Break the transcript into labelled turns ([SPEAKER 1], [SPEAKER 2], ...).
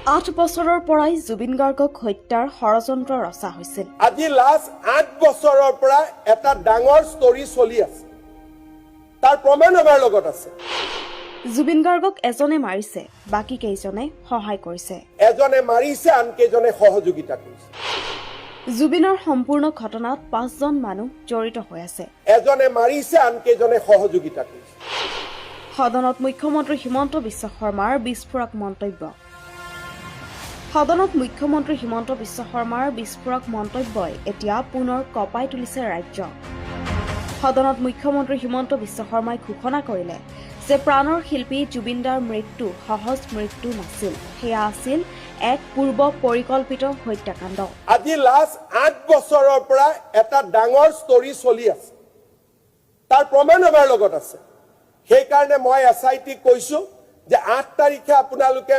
[SPEAKER 1] 8 বছৰৰ পৰাই জুবিন গাৰ্গক হত্যাৰ ষড়যন্ত্ৰ ৰচা হৈছিল।
[SPEAKER 2] আজি লাষ্ট 8 বছৰৰ পৰা এটা ডাঙৰ ষ্টৰী চলি আছে, তাৰ প্ৰমাণ আমাৰ লগত আছে।
[SPEAKER 1] জুবিন গাৰ্গক এজনে মাৰিছে, বাকী কেইজনে সহায় কৰিছে।
[SPEAKER 2] এজনে মাৰিছে, আন কেইজনে সহযোগিতা কৰিছে।
[SPEAKER 1] জুবিনৰ সম্পূৰ্ণ ঘটনাত 5জন মানুহ জড়িত হৈ আছে।
[SPEAKER 2] এজনে মাৰিছে, আন কেইজনে সহযোগিতা কৰিছে।
[SPEAKER 1] সদনত মুখ্যমন্ত্ৰী হিমন্ত বিশ্ব শৰ্মাৰ বিস্ফোৰক মন্তব্য। সদনত মুখ্যমন্ত্ৰী হিমন্ত বিশ্ব শৰ্মাৰ বিস্ফোৰক মন্তব্যই এতিয়া পুনৰ কঁপাই তুলিছে ৰাজ্য। সদনত মুখ্যমন্ত্ৰী হিমন্ত বিশ্ব শৰ্মাই ঘোষণা কৰিলে যে প্ৰাণৰ শিল্পী জুবিনদাৰ মৃত্যু সহজ মৃত্যু নাছিল, সেয়া আছিল এক পূৰ্ব পৰিকল্পিত হত্যাকাণ্ড।
[SPEAKER 2] আজি লাষ্ট 8 বছৰৰ পৰা এটা ডাঙৰ ষ্টৰী চলি আছে, তাৰ প্ৰমাণ আমাৰ লগত আছে। সেইকাৰণে মই SIT কৈছো যে 8 তাৰিখে আপোনালোকে